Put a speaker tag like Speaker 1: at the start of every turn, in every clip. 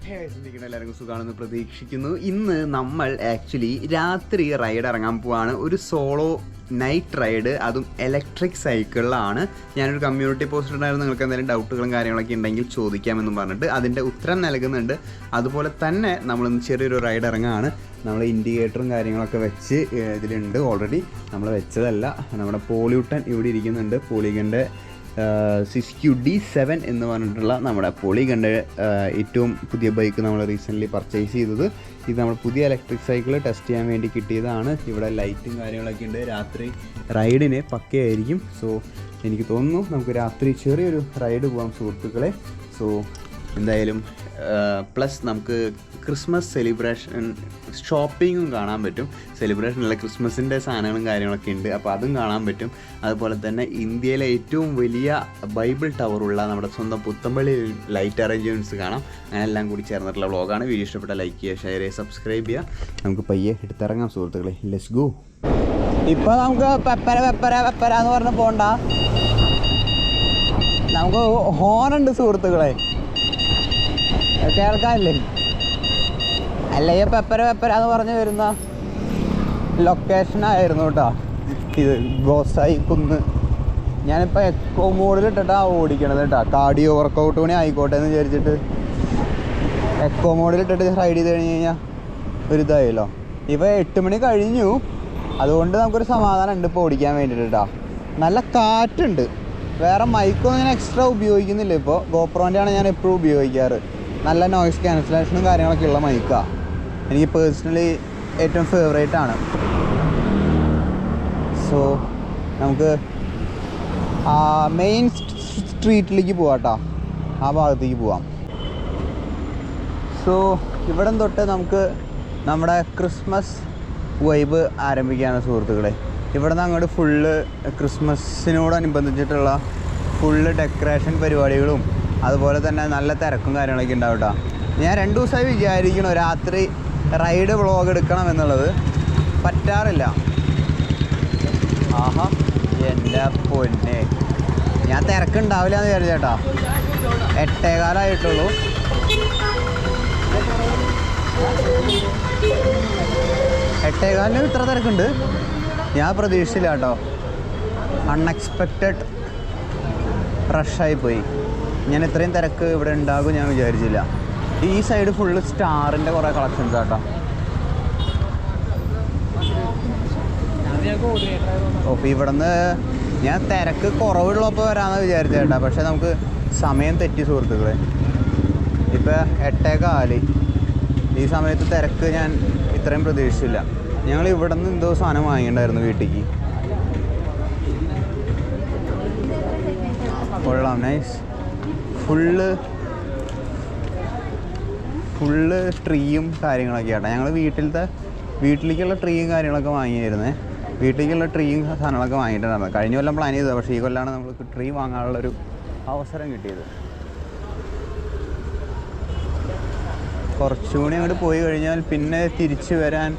Speaker 1: എല്ലാവർക്കും സുഖമാണെന്ന് പ്രതീക്ഷിക്കുന്നു. ഇന്ന് നമ്മൾ ആക്ച്വലി രാത്രി റൈഡ് ഇറങ്ങാൻ പോവാണ്. ഒരു സോളോ നൈറ്റ് റൈഡ്, അതും ഇലക്ട്രിക് സൈക്കിളിലാണ്. ഞാനൊരു കമ്മ്യൂണിറ്റി പോസ്റ്റ് ഉണ്ടായിരുന്നു, നിങ്ങൾക്ക് എന്തെങ്കിലും ഡൗട്ടുകളും കാര്യങ്ങളൊക്കെ ഉണ്ടെങ്കിൽ ചോദിക്കാമെന്നും പറഞ്ഞിട്ട് അതിൻ്റെ ഉത്തരം നൽകുന്നുണ്ട്. അതുപോലെ തന്നെ നമ്മളിന്ന് ചെറിയൊരു റൈഡ് ഇറങ്ങുകയാണ്. നമ്മൾ ഇൻഡിക്കേറ്ററും കാര്യങ്ങളൊക്കെ വെച്ച് ഇതിലുണ്ട്. ഓൾറെഡി നമ്മൾ വെച്ചതല്ല, നമ്മുടെ പോളിയൂട്ടൻ ഇവിടെ ഇരിക്കുന്നുണ്ട്. പോളിഗൻ്റെ CQ-D7 എന്ന് പറഞ്ഞിട്ടുള്ള നമ്മുടെ പോളിഗൻ്റെ ഏറ്റവും പുതിയ ബൈക്ക് നമ്മൾ റീസെൻ്റ്ലി പർച്ചേസ് ചെയ്തത്. ഇത് നമ്മൾ പുതിയ ഇലക്ട്രിക് സൈക്കിൾ ടെസ്റ്റ് ചെയ്യാൻ വേണ്ടി കിട്ടിയതാണ്. ഇവിടെ ലൈറ്റും കാര്യങ്ങളൊക്കെ ഉണ്ട്. രാത്രി റൈഡിന് പക്കയായിരിക്കും. സോ എനിക്ക് തോന്നുന്നു നമുക്ക് രാത്രി ചെറിയൊരു റൈഡ് പോകാം സുഹൃത്തുക്കളെ. സോ എന്തായാലും പ്ലസ് നമുക്ക് ക്രിസ്മസ് സെലിബ്രേഷൻ ഷോപ്പിങ്ങും കാണാൻ പറ്റും. സെലിബ്രേഷനുള്ള ക്രിസ്മസിൻ്റെ സാധനങ്ങളും കാര്യങ്ങളൊക്കെ ഉണ്ട്, അപ്പോൾ അതും കാണാൻ പറ്റും. അതുപോലെ തന്നെ ഇന്ത്യയിലെ ഏറ്റവും വലിയ ബൈബിൾ ടവറുള്ള നമ്മുടെ സ്വന്തം പുത്തമ്പള്ളി ലൈറ്റ് അറേഞ്ച്മെൻറ്റ്സ് കാണാം. അങ്ങനെ എല്ലാം കൂടി ചേർന്നിട്ടുള്ള വ്ളോഗാണ്. വീഡിയോ ഇഷ്ടപ്പെട്ട ലൈക്ക് ചെയ്യുക, ഷെയർ ചെയ്യുക, സബ്സ്ക്രൈബ് ചെയ്യുക. നമുക്ക് പയ്യെ എടുത്തിറങ്ങാം സുഹൃത്തുക്കളെ. Let's go.
Speaker 2: ഇപ്പോൾ നമുക്ക് പെപ്പര എന്ന് പറഞ്ഞ് പോകണ്ട, നമുക്ക് ഹോണുണ്ട് സുഹൃത്തുക്കളെ, കേൾക്കാനില്ലേ? അല്ലെങ്കിൽ പെപ്പര എന്ന് പറഞ്ഞ് വരുന്ന ലൊക്കേഷനായിരുന്നു കേട്ടോ ഇത്. ഗോസായി കുന്ന്. ഞാനിപ്പോൾ എക്കോ മോഡിലിട്ടിട്ടാണ് ഓടിക്കണത് കേട്ടോ. കാർഡിയോ വർക്കൗട്ട് കൂടി ആയിക്കോട്ടെ എന്ന് വിചാരിച്ചിട്ട് എക്കോ മോഡിലിട്ടിട്ട് റൈഡ് ചെയ്ത് കഴിഞ്ഞ് കഴിഞ്ഞാൽ ഒരു ഇതായല്ലോ. ഇപ്പോൾ 8 മണി കഴിഞ്ഞു, അതുകൊണ്ട് നമുക്കൊരു സമാധാനം ഉണ്ട് ഇപ്പോൾ ഓടിക്കാൻ വേണ്ടിയിട്ട് കേട്ടോ. നല്ല കാറ്റുണ്ട്. വേറെ മൈക്കൊന്നും ഞാൻ എക്സ്ട്രാ ഉപയോഗിക്കുന്നില്ല ഇപ്പോൾ. ഗോപ്രോൻ്റെയാണ് ഞാൻ എപ്പോഴും ഉപയോഗിക്കാറ്. നല്ല നോയ്സ് ക്യാൻസലേഷനും കാര്യങ്ങളൊക്കെ ഉള്ള മൈക്കാണ്. എനിക്ക് പേഴ്സണലി ഏറ്റവും ഫേവറേറ്റ് ആണ്. സോ നമുക്ക് മെയിൻ സ്ട്രീറ്റിലേക്ക് പോവാം കേട്ടോ, ആ ഭാഗത്തേക്ക് പോവാം. സോ ഇവിടെ തൊട്ട് നമുക്ക് നമ്മുടെ ക്രിസ്മസ് വൈബ് ആരംഭിക്കുകയാണ് സുഹൃത്തുക്കളെ. ഇവിടെ നിന്ന് അങ്ങോട്ട് ഫുള്ള് ക്രിസ്മസിനോടനുബന്ധിച്ചിട്ടുള്ള ഫുള്ള് ഡെക്കറേഷൻ പരിപാടികളും അതുപോലെ തന്നെ നല്ല തിരക്കും കാര്യങ്ങളൊക്കെ ഉണ്ടാവും കേട്ടോ. ഞാൻ 2 ദിവസമായി വിചാരിക്കണം രാത്രി റൈഡ് വ്ളോഗ് എടുക്കണം എന്നുള്ളത്, പറ്റാറില്ല. ആഹാ എൻ്റെ പൊന്നെ, ഞാൻ തിരക്കുണ്ടാവില്ല എന്ന് വിചാരിച്ചേട്ടാ. 8:15 8:15 ഇത്ര തിരക്കുണ്ട് ഞാൻ പ്രതീക്ഷിച്ചില്ല കേട്ടോ. അൺഎക്സ്പെക്റ്റഡ് റഷായിപ്പോയി. ഞാൻ ഇത്രയും തിരക്ക് ഇവിടെ ഉണ്ടാകും ഞാൻ വിചാരിച്ചില്ല. ഈ സൈഡ് ഫുള്ള് സ്റ്റാറിൻ്റെ കുറേ കളക്ഷൻസ് ആട്ടോ. അപ്പോൾ ഇവിടെ നിന്ന് ഞാൻ തിരക്ക് കുറവുള്ളപ്പോൾ വരാമെന്ന് വിചാരിച്ചേട്ടാ. പക്ഷേ നമുക്ക് സമയം തെറ്റി സുഹൃത്തുക്കളെ. ഇപ്പോൾ 8:15. ഈ സമയത്ത് തിരക്ക് ഞാൻ ഇത്രയും പ്രതീക്ഷിച്ചില്ല. ഞങ്ങൾ ഇവിടെ നിന്ന് എന്തോ സാധനം വാങ്ങിയിട്ടുണ്ടായിരുന്നു വീട്ടിലേക്ക്. കൊള്ളാം, നൈസ്. ഫുള്ള് ട്രീയും കാര്യങ്ങളൊക്കെ ആട്ടെ. ഞങ്ങൾ വീട്ടിലേക്കുള്ള ട്രീയും കാര്യങ്ങളൊക്കെ വാങ്ങിയായിരുന്നേ. വീട്ടിലേക്കുള്ള ട്രീയും സാധനങ്ങളൊക്കെ വാങ്ങിയിട്ടുണ്ടായിരുന്നു. കഴിഞ്ഞ കൊല്ലം പ്ലാൻ ചെയ്തത്, പക്ഷേ ഈ കൊല്ലമാണ് നമുക്ക് ട്രീ വാങ്ങാനുള്ളൊരു അവസരം കിട്ടിയത്. കുറച്ചുകൂടി അങ്ങോട്ട് പോയി കഴിഞ്ഞാൽ പിന്നെ തിരിച്ചു വരാൻ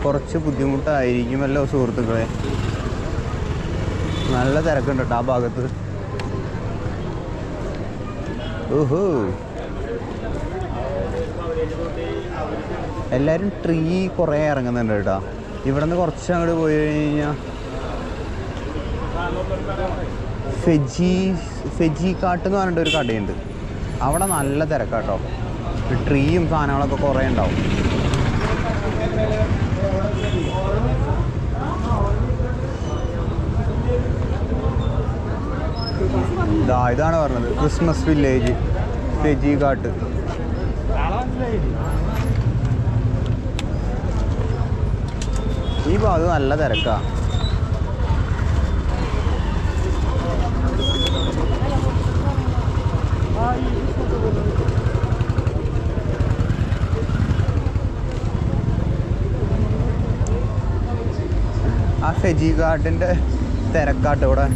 Speaker 2: കുറച്ച് ബുദ്ധിമുട്ടായിരിക്കുമല്ലോ സുഹൃത്തുക്കളെ. നല്ല തിരക്കുണ്ട് കേട്ടോ ആ ഭാഗത്ത്. ഓഹോ, എല്ലാവരും ട്രീ കുറേ ഇറങ്ങുന്നുണ്ട് കേട്ടോ. ഇവിടെ നിന്ന് കുറച്ച് അങ്ങോട്ട് പോയി കഴിഞ്ഞാൽ ഫെജി കാട്ട് എന്ന് പറഞ്ഞിട്ടൊരു കടയുണ്ട്. അവിടെ നല്ല തിരക്കാട്ടോ. ട്രീയും സാധനങ്ങളൊക്കെ കുറേ ഉണ്ടാവും. ഇതാണ് പറഞ്ഞത് ക്രിസ്മസ് വില്ലേജ് ഫെജി കാട്ട്. ഈ ഭാഗത്ത് നല്ല തിരക്കാ. ആ ഫെജി കാട്ടിൻ്റെ തിരക്കാട്ട് ഇവിടെ.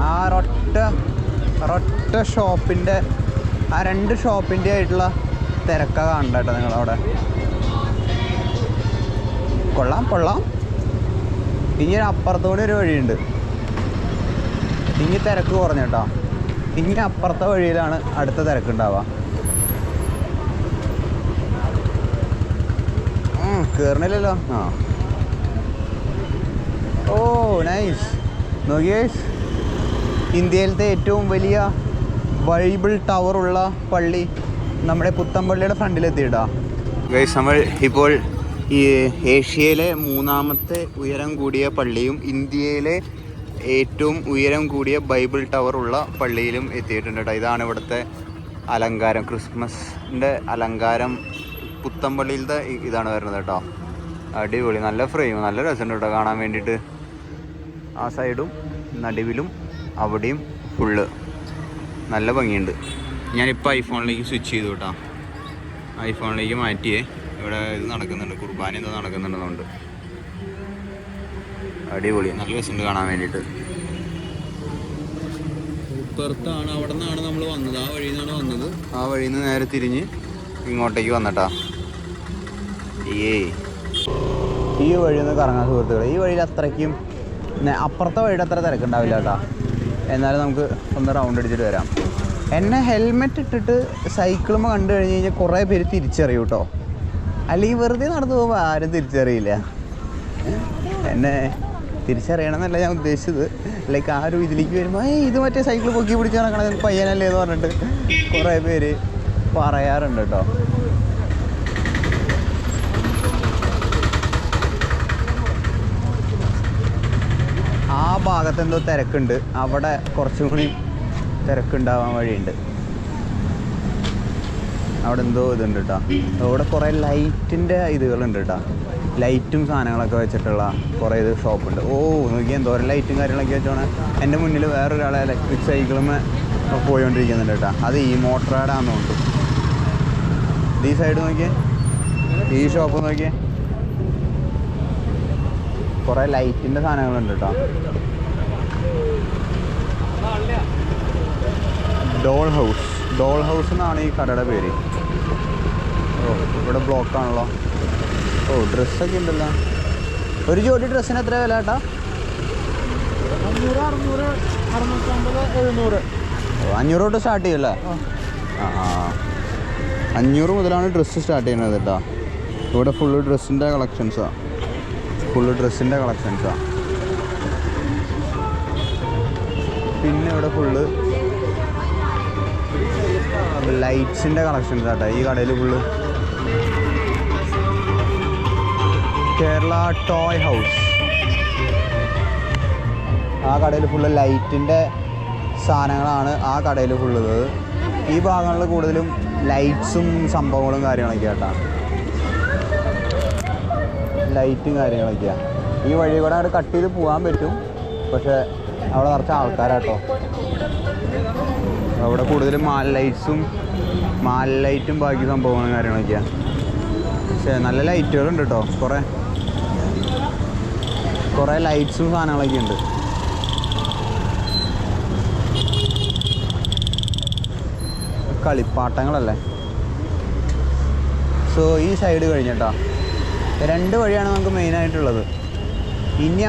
Speaker 2: ആ ഒരൊറ്റ ഷോപ്പിൻ്റെ, ആ 2 ഷോപ്പിൻ്റെ ആയിട്ടുള്ള തിരക്കാണ് കാണണ്ട കേട്ടോ നിങ്ങളവിടെ. കൊള്ളാം. ഇനി അപ്പുറത്തോടെ ഒരു വഴിയുണ്ട്. ഇനി തിരക്ക് കുറഞ്ഞു കേട്ടോ. ഇനി അപ്പുറത്തെ വഴിയിലാണ് അടുത്ത തിരക്കുണ്ടാവുക. കയറണില്ലല്ലോ. ഓ നൈസ്. നോക്കിയേ, ഇന്ത്യയിലത്തെ ഏറ്റവും വലിയ ബൈബിൾ ടവറുള്ള പള്ളി നമ്മുടെ പുത്തൻപള്ളിയുടെ ഫ്രണ്ടിലെത്തിയിട്ടാ. ഗൈസ്, നമ്മൾ ഇപ്പോൾ ഈ ഏഷ്യയിലെ 3ാമത്തെ ഉയരം കൂടിയ പള്ളിയും ഇന്ത്യയിലെ ഏറ്റവും ഉയരം കൂടിയ ബൈബിൾ ടവറുള്ള പള്ളിയിലും എത്തിയിട്ടുണ്ട് കേട്ടോ. ഇതാണ് ഇവിടുത്തെ അലങ്കാരം, ക്രിസ്മസിൻ്റെ അലങ്കാരം. പുത്തൻപള്ളിയിലത്തെ ഇതാണ് വരുന്നത് കേട്ടോ. അടിപൊളി, നല്ല ഫ്രെയിം, നല്ല രസമുണ്ട് കേട്ടോ കാണാൻ വേണ്ടിയിട്ട്. ആ സൈഡും നടുവിലും അവിടെയും ഫുള്ള് നല്ല ഭംഗിയുണ്ട്. ഞാനിപ്പോൾ ഐഫോണിലേക്ക് സ്വിച്ച് ചെയ്തു കേട്ടോ. ഐഫോണിലേക്ക് മാറ്റിയേ. ഇവിടെ ഇത് നടക്കുന്നുണ്ട്, കുർബാന എന്തോ നടക്കുന്നുണ്ടെന്നുണ്ട്. അടിപൊളി, നല്ല രസമുണ്ട് കാണാൻ വേണ്ടിയിട്ട്. ഇപ്പുറത്താണ്, അവിടെ നിന്നാണ് നമ്മൾ വന്നത്. ആ വഴിയിൽ നിന്നാണ് വന്നത്. ആ വഴിയിൽ നിന്ന് നേരെ തിരിഞ്ഞ് ഇങ്ങോട്ടേക്ക് വന്നിട്ടാ. ഈ വഴി ഒന്ന് കറങ്ങാൻ സുഹൃത്തുക്കളെ. ഈ വഴിയിൽ അത്രയ്ക്കും അപ്പുറത്തെ വഴിയുടെ അത്ര തിരക്കുണ്ടാവില്ല കേട്ടോ. എന്നാലും നമുക്ക് ഒന്ന് റൗണ്ട് അടിച്ചിട്ട് വരാം. എന്നെ ഹെൽമെറ്റ് ഇട്ടിട്ട് സൈക്കിളുമ്പോൾ കണ്ടു കഴിഞ്ഞ് കഴിഞ്ഞാൽ കുറേ പേര് തിരിച്ചറിയും കേട്ടോ. അല്ലെങ്കിൽ വെറുതെ നടന്നു പോകുമ്പോൾ ആരും തിരിച്ചറിയില്ല. എന്നെ തിരിച്ചറിയണമെന്നല്ല ഞാൻ ഉദ്ദേശിച്ചത്. ലൈക്ക് ആ ഒരു ഇതിലേക്ക് വരുമ്പോൾ ഇത് മറ്റേ സൈക്കിൾ പൊക്കി പിടിച്ച് നടക്കണത് പയ്യനല്ലേ എന്ന് പറഞ്ഞിട്ട് കുറേ പേര് പറയാറുണ്ട് കേട്ടോ. ആ ഭാഗത്ത് എന്തോ തിരക്കുണ്ട്, അവിടെ കുറച്ചും കൂടി തിരക്കുണ്ടാവാൻ വഴിയുണ്ട്. അവിടെ എന്തോ ഇതുണ്ട് കേട്ടോ. അവിടെ കുറേ ലൈറ്റിൻ്റെ ഇതുകളുണ്ട് കേട്ടോ. ലൈറ്റും സാധനങ്ങളൊക്കെ വെച്ചിട്ടുള്ള കുറേ ഇത് ഷോപ്പുണ്ട്. ഓ നോക്കിയാൽ എന്തോരം ലൈറ്റും കാര്യങ്ങളൊക്കെ വെച്ചോണേ. എൻ്റെ മുന്നിൽ വേറൊരാളെ ഇലക്ട്രിക് സൈക്കിളുമേ പോയിക്കൊണ്ടിരിക്കുന്നുണ്ട് കേട്ടോ. അത് ഈ മോട്ടറാടാന്ന് തോന്നുന്നു. ഈ സൈഡ് നോക്കിയേ, ഈ ഷോപ്പ് നോക്കിയേ, കുറേ ലൈറ്റിൻ്റെ സാധനങ്ങളുണ്ട് കേട്ടോ. ഡോൾ ഹൗസ് എന്നാണ് ഈ കടയുടെ പേര്. ഓ ഇവിടെ ബ്ലോക്കാണല്ലോ. ഓ ഡ്രസ്സൊക്കെ ഉണ്ടല്ലോ. ഒരു ജോഡി ഡ്രസ്സിന് എത്ര വില കേട്ടാ?
Speaker 3: 500, 600, 650, 700.
Speaker 2: 500 തൊട്ട് സ്റ്റാർട്ട് ചെയ്യല്ലേ? ആ 500 മുതലാണ് ഡ്രസ്സ് സ്റ്റാർട്ട് ചെയ്യുന്നത് കേട്ടോ. ഇവിടെ ഫുള്ള് ഡ്രസ്സിൻ്റെ കളക്ഷൻസാണ്. പിന്നെ ഇവിടെ ഫുള്ള് ലൈറ്റ്സിൻ്റെ കളക്ഷൻസ് കേട്ടോ. ഈ കടയിൽ ഫുള്ള് കേരള ടോയ് ഹൗസ്. ആ കടയിൽ ഫുള്ള് ലൈറ്റിൻ്റെ സാധനങ്ങളാണ് ആ കടയിൽ ഫുള്ളത്. ഈ ഭാഗങ്ങളിൽ കൂടുതലും ലൈറ്റ്സും സംഭവങ്ങളും കാര്യങ്ങളൊക്കെ കേട്ടോ. ലൈറ്റും കാര്യങ്ങളൊക്കെയാണ്. ഈ വഴി കൂടെ അവിടെ കട്ട് ചെയ്ത് പോകാൻ പറ്റും. പക്ഷേ അവിടെ കുറച്ച് ആൾക്കാരാട്ടോ. അവിടെ കൂടുതലും മാൽ ലൈറ്റും ബാക്കി സംഭവങ്ങളും കാര്യങ്ങളൊക്കെയാണ്. പക്ഷേ നല്ല ലൈറ്റുകളുണ്ട് കേട്ടോ. കുറേ ലൈറ്റ്സും സാധനങ്ങളൊക്കെ ഉണ്ട്. കളിപ്പാട്ടങ്ങളല്ലേ. സോ ഈ സൈഡ് കഴിഞ്ഞിട്ടോ 2 വഴിയാണ് നമുക്ക് മെയിനായിട്ടുള്ളത്. ഇനി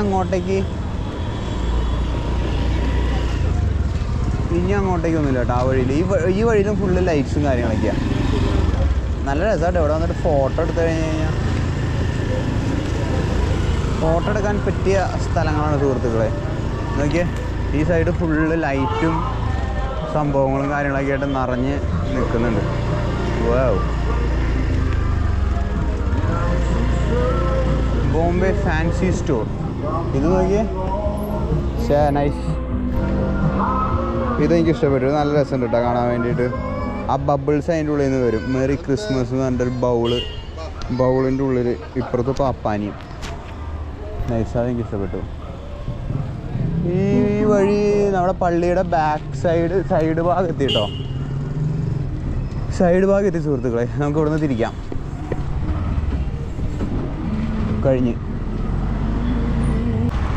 Speaker 2: അങ്ങോട്ടേക്കൊന്നുമില്ല കേട്ടോ. ആ വഴിയിൽ ഈ വഴിയിലും ഫുള്ള് ലൈറ്റ്സും കാര്യങ്ങളൊക്കെയാണ്. നല്ല രസമായിട്ട് ഇവിടെ വന്നിട്ട് ഫോട്ടോ എടുത്തു കഴിഞ്ഞ് കഴിഞ്ഞാൽ ഫോട്ടോ എടുക്കാൻ പറ്റിയ സ്ഥലങ്ങളാണ് സുഹൃത്തുക്കളെ. നോക്കിയേ, ഈ സൈഡ് ഫുള്ള് ലൈറ്റും സംഭവങ്ങളും കാര്യങ്ങളൊക്കെ ആയിട്ട് നിറഞ്ഞ് നിൽക്കുന്നുണ്ട്. വാവ്, ബോംബെ ഫാൻസി സ്റ്റോർ. ഇത് നോക്കിയേ, നൈസ്. ഇതെനിക്ക് ഇഷ്ടപ്പെട്ടു, നല്ല രസമുണ്ട് കേട്ടോ കാണാൻ വേണ്ടിയിട്ട്. ആ ബബിൾസ് അതിൻ്റെ ഉള്ളിൽ നിന്ന് വരും. മെറി ക്രിസ്മസ് എന്ന് പറഞ്ഞൊരു ബൗളിൻ്റെ ഉള്ളിൽ ഇപ്പുറത്ത് പാപ്പാനിയും. നൈസ്, അതെനിക്ക് ഇഷ്ടപ്പെട്ടു. ഈ വഴി നമ്മുടെ പള്ളിയുടെ ബാക്ക് സൈഡ് ഭാഗത്ത് കേട്ടോ. സൈഡ് ഭാഗത്ത് സുഹൃത്തുക്കളെ, നമുക്ക് ഇവിടെ നിന്ന് തിരിക്കാം. കഴിഞ്ഞ്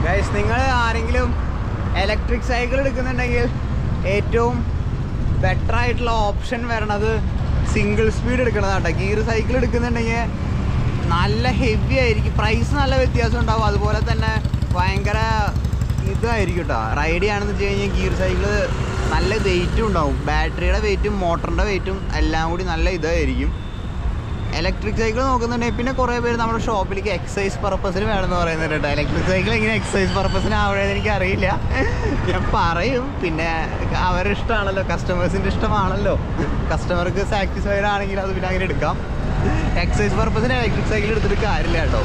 Speaker 2: ഗൈസ്, നിങ്ങൾ ആരെങ്കിലും ഇലക്ട്രിക് സൈക്കിൾ എടുക്കുന്നുണ്ടെങ്കിൽ ഏറ്റവും ബെറ്റർ ആയിട്ടുള്ള ഓപ്ഷൻ വരണത് സിംഗിൾ സ്പീഡ് എടുക്കണതാട്ടോ. ഗിയർ സൈക്കിൾ എടുക്കുന്നുണ്ടെങ്കിൽ നല്ല ഹെവി ആയിരിക്കും, പ്രൈസ് നല്ല വ്യത്യാസം ഉണ്ടാവും. അതുപോലെ തന്നെ ഭയങ്കര ഇതായിരിക്കും കേട്ടോ. റൈഡ് ചെയ്യുകയാണെന്ന് വെച്ച് കഴിഞ്ഞാൽ ഗിയർ സൈക്കിള് നല്ല വെയിറ്റും ഉണ്ടാവും. ബാറ്ററിയുടെ വെയിറ്റും മോട്ടറിൻ്റെ വെയിറ്റും എല്ലാം കൂടി നല്ല ഇതായിരിക്കും. ഇലക്ട്രിക് സൈക്കിൾ നോക്കുന്നുണ്ടെങ്കിൽ പിന്നെ കുറേ പേര് നമ്മുടെ ഷോപ്പിലേക്ക് എക്സസൈസ് പർപ്പസിന് വേണമെന്ന് പറയുന്നുണ്ട് കേട്ടോ. ഇലക്ട്രിക് സൈക്കിൾ എങ്ങനെ എക്സസൈസ് പർപ്പസിന് ആവണമെന്ന് എനിക്കറിയില്ല. ഞാൻ പറയും, പിന്നെ അവരുടെ ഇഷ്ടമാണല്ലോ, കസ്റ്റമേഴ്സിൻ്റെ ഇഷ്ടമാണല്ലോ. കസ്റ്റമർക്ക് സാറ്റിസ്ഫൈഡ് ആണെങ്കിൽ അത് പിന്നെ അങ്ങനെ എടുക്കാം. എക്സസൈസ് പർപ്പസിന് ഇലക്ട്രിക് സൈക്കിൾ എടുത്തിട്ട് കാര്യമില്ല കേട്ടോ.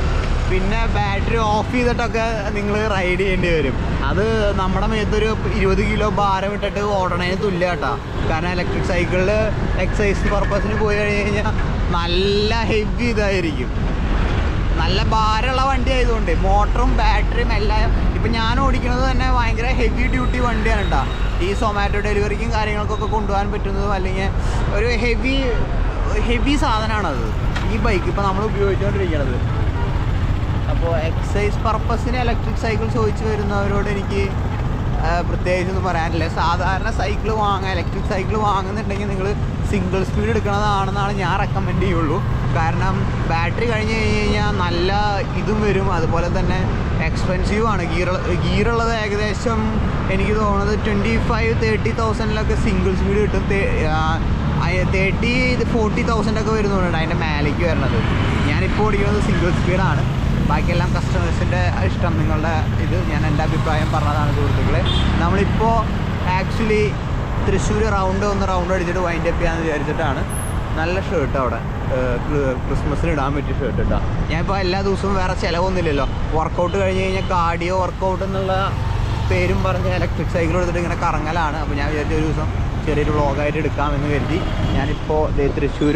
Speaker 2: പിന്നെ ബാറ്ററി ഓഫ് ചെയ്തിട്ടൊക്കെ നിങ്ങൾ റൈഡ് ചെയ്യേണ്ടി വരും. അത് നമ്മുടെ മേത്തൊരു 20 കിലോ ഭാരം ഇട്ടിട്ട് ഓടണതിന് തുല്യ കേട്ടോ. കാരണം ഇലക്ട്രിക് സൈക്കിളിൽ എക്സസൈസ് പർപ്പസിന് പോയി കഴിഞ്ഞ് കഴിഞ്ഞാൽ നല്ല ഹെവി ഇതായിരിക്കും. നല്ല ഭാരമുള്ള വണ്ടി ആയതുകൊണ്ട് മോട്ടറും ബാറ്ററിയും എല്ലാം. ഇപ്പം ഞാൻ ഓടിക്കുന്നത് തന്നെ ഭയങ്കര ഹെവി ഡ്യൂട്ടി വണ്ടിയാണ് കേട്ടോ. ഈ സൊമാറ്റോ ഡെലിവറിക്കും കാര്യങ്ങൾക്കൊക്കെ കൊണ്ടുപോകാൻ പറ്റുന്നതും അല്ലെങ്കിൽ ഒരു ഹെവി സാധനമാണത് ഈ ബൈക്ക് ഇപ്പം നമ്മൾ ഉപയോഗിച്ചുകൊണ്ടിരിക്കുന്നത്. അപ്പോൾ എക്സസൈസ് പർപ്പസിന് ഇലക്ട്രിക് സൈക്കിൾ ചോദിച്ചു വരുന്നവരോട് എനിക്ക് പ്രത്യേകിച്ചൊന്നും പറയാനില്ല. സാധാരണ സൈക്കിൾ ഇലക്ട്രിക് സൈക്കിൾ വാങ്ങുന്നുണ്ടെങ്കിൽ നിങ്ങൾ സിംഗിൾ സ്പീഡ് എടുക്കണതാണെന്നാണ് ഞാൻ റെക്കമെൻഡ് ചെയ്യുള്ളൂ. കാരണം ബാറ്ററി കഴിഞ്ഞ് കഴിഞ്ഞാൽ നല്ല ഇതും വരും, അതുപോലെ തന്നെ എക്സ്പെൻസീവ് ആണ്. ഗിയറുള്ളത് ഏകദേശം എനിക്ക് തോന്നുന്നത് 25-30,000 സിംഗിൾ സ്പീഡ് കിട്ടും. 30,000-40,000 വരുന്നുണ്ട് അതിൻ്റെ മേലേക്ക് വരുന്നത്. ഞാനിപ്പോൾ ഓടിക്കുന്നത് സിംഗിൾ സ്പീഡാണ്. ബാക്കിയെല്ലാം കസ്റ്റമേഴ്സിൻ്റെ ഇഷ്ടം, നിങ്ങളുടെ ഇത്. ഞാൻ എൻ്റെ അഭിപ്രായം പറഞ്ഞതാണ് സുഹൃത്തുക്കളെ. നമ്മളിപ്പോൾ ആക്ച്വലി തൃശ്ശൂർ ഒന്ന് റൗണ്ട് അടിച്ചിട്ട് വൈൻഡ് അപ്പ് ചെയ്യാമെന്ന് വിചാരിച്ചിട്ടാണ്. നല്ല ഷർട്ട് അവിടെ ക്രിസ്മസിന് ഇടാൻ പറ്റിയ ഷർട്ട് കേട്ടോ. ഞാനിപ്പോൾ എല്ലാ ദിവസവും വേറെ ചിലവൊന്നുമില്ലല്ലോ. വർക്കൗട്ട് കഴിഞ്ഞ് കഴിഞ്ഞാൽ കാർഡിയോ വർക്കൗട്ട് എന്നുള്ള പേരും പറഞ്ഞ് ഇലക്ട്രിക് സൈക്കിൾ എടുത്തിട്ട് ഇങ്ങനെ കറങ്ങലാണ്. അപ്പോൾ ഞാൻ വിചാരിച്ച ഒരു ദിവസം ചെറിയൊരു വ്ളോഗായിട്ട് എടുക്കാമെന്ന് കരുതി ഞാനിപ്പോൾ തൃശ്ശൂർ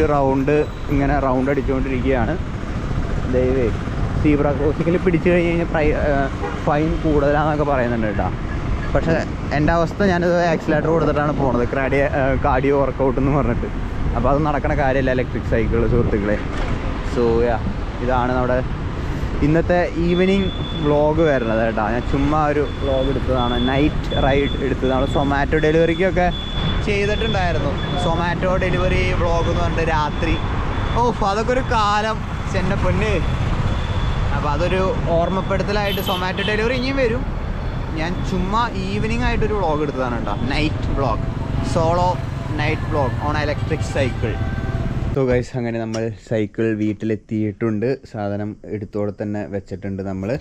Speaker 2: ഇങ്ങനെ റൗണ്ട് അടിച്ചുകൊണ്ടിരിക്കുകയാണ്. ദയവേ സീബ്ര ക്രോസിങ്ങിൽ പിടിച്ചു കഴിഞ്ഞ് കഴിഞ്ഞാൽ ഫൈൻ കൂടുതലാണെന്നൊക്കെ പറയുന്നുണ്ട് കേട്ടോ. പക്ഷേ എൻ്റെ അവസ്ഥ ഞാനത് ആക്സിലേറ്റർ കൊടുത്തിട്ടാണ് പോണത്, കാർഡിയോ വർക്കൗട്ട് എന്ന് പറഞ്ഞിട്ട്. അപ്പോൾ അത് നടക്കണ കാര്യമല്ല ഇലക്ട്രിക് സൈക്കിൾ സുഹൃത്തുക്കളെ. സോ ഇതാണ് നമ്മുടെ ഇന്നത്തെ ഈവനിങ് വ്ളോഗ് വരുന്നത് കേട്ടോ. ഞാൻ ചുമ്മാ ഒരു വ്ളോഗ് എടുത്തതാണ്, നൈറ്റ് റൈഡ് എടുത്തതാണ്. സൊമാറ്റോ ഡെലിവറിക്കൊക്കെ ചെയ്തിട്ടുണ്ടായിരുന്നു. സൊമാറ്റോ ഡെലിവറി വ്ളോഗ് എന്ന് പറഞ്ഞിട്ട് രാത്രി. അതൊക്കെ ഒരു കാലം എൻ്റെ പൊന്ന്. അപ്പോൾ അതൊരു ഓർമ്മപ്പെടുത്തലായിട്ട് സൊമാറ്റോ ഡെലിവറി ഇനിയും വരും. ഞാൻ ചുമ്മാ ഈവനിങ് ആയിട്ടൊരു വ്ളോഗ് എടുത്തതാണ് കേട്ടോ. Night vlog, solo night vlog on electric cycle. So guys, അങ്ങനെ നമ്മൾ സൈക്കിൾ വീട്ടിലെത്തിയിട്ടുണ്ട്. സാധനം എടുത്തോടെ തന്നെ വെച്ചിട്ടുണ്ട്. നമ്മൾ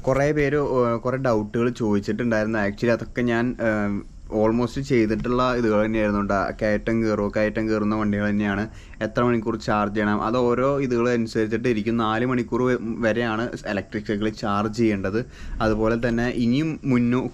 Speaker 2: കുറേ പേര് കുറേ ഡൗട്ടുകൾ ചോദിച്ചിട്ടുണ്ടായിരുന്നു. ആക്ച്വലി അതൊക്കെ ഞാൻ ഓൾമോസ്റ്റ് ചെയ്തിട്ടുള്ള ഇതുകൾ തന്നെയായിരുന്നു. കയറ്റം കയറുന്ന വണ്ടികൾ തന്നെയാണ്. എത്ര മണിക്കൂർ ചാർജ് ചെയ്യണം, അത് ഓരോ ഇതുകൾ അനുസരിച്ചിട്ട് ഇരിക്കും. 4 മണിക്കൂർ വരെയാണ് ഇലക്ട്രിക് സൈക്കിൾ ചാർജ് ചെയ്യേണ്ടത്. അതുപോലെ തന്നെ ഇനിയും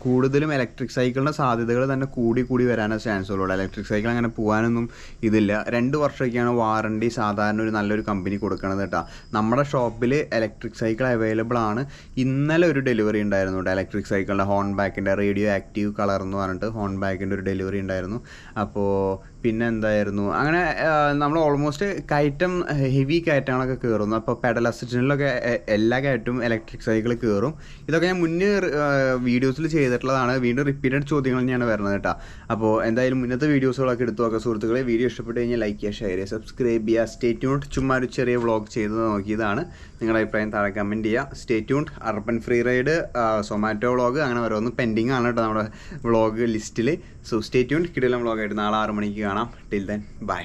Speaker 2: കൂടുതലും ഇലക്ട്രിക് സൈക്കിളിൻ്റെ സാധ്യതകൾ തന്നെ കൂടി വരാനേ ചാൻസ് ഉള്ളൂ. ഇലക്ട്രിക് സൈക്കിൾ അങ്ങനെ പോകാനൊന്നും ഇതില്ല. 2 വർഷമൊക്കെയാണ് വാറണ്ടി സാധാരണ ഒരു നല്ലൊരു കമ്പനി കൊടുക്കണത് കേട്ടോ. നമ്മുടെ ഷോപ്പിൽ ഇലക്ട്രിക് സൈക്കിൾ അവൈലബിൾ ആണ്. ഇന്നലെ ഒരു ഡെലിവറി ഉണ്ടായിരുന്നു കേട്ടോ, ഇലക്ട്രിക് സൈക്കിളിൻ്റെ ഹോൺ ബാക്കിൻ്റെ റേഡിയോ ആക്റ്റീവ് കളർ എന്ന് പറഞ്ഞിട്ട് ഹോൺ ബാക്കിൻ്റെ ഒരു ഡെലിവറി ഉണ്ടായിരുന്നു. അപ്പോൾ പിന്നെ എന്തായിരുന്നു, അങ്ങനെ നമ്മൾ ഓൾമോസ്റ്റ് ഹെവി കയറ്റങ്ങളൊക്കെ കയറുന്നു. അപ്പോൾ പെഡൽ അസിസ്റ്റൻറ്റിലൊക്കെ എല്ലാ കയറ്റവും ഇലക്ട്രിക് സൈക്കിൾ കയറും. ഇതൊക്കെ ഞാൻ മുന്നേ വീഡിയോസിൽ ചെയ്തിട്ടുള്ളതാണ്. വീണ്ടും റിപ്പീറ്റഡ് ചോദ്യങ്ങൾ തന്നെയാണ് വരുന്നത് കേട്ടോ. അപ്പോൾ എന്തായാലും മുന്നത്തെ വീഡിയോസുകളൊക്കെ എടുത്തു നോക്കുക സുഹൃത്തുക്കളെ. വീഡിയോ ഇഷ്ടപ്പെട്ട് കഴിഞ്ഞാൽ ലൈക്ക് ചെയ്യുക, ഷെയർ ചെയ്യുക, സബ്സ്ക്രൈബ് ചെയ്യുക. Stay tuned. ചുമ്മാ ഒരു ചെറിയ വ്ളോഗ് ചെയ്ത് നോക്കിയതാണ്. നിങ്ങളുടെ അഭിപ്രായം താഴെ കമൻറ്റ് ചെയ്യുക. Stay tuned. Urban free ride, Zomato vlog, അങ്ങനെ ഓരോന്ന് പെൻഡിങ് ആണ് കേട്ടോ നമ്മുടെ വ്ളോഗ് ലിസ്റ്റിൽ. So stay tuned. കിടിലം വ്ളോഗായിട്ട് നാളെ 6 മണിക്ക് കാണാം. Till then bye.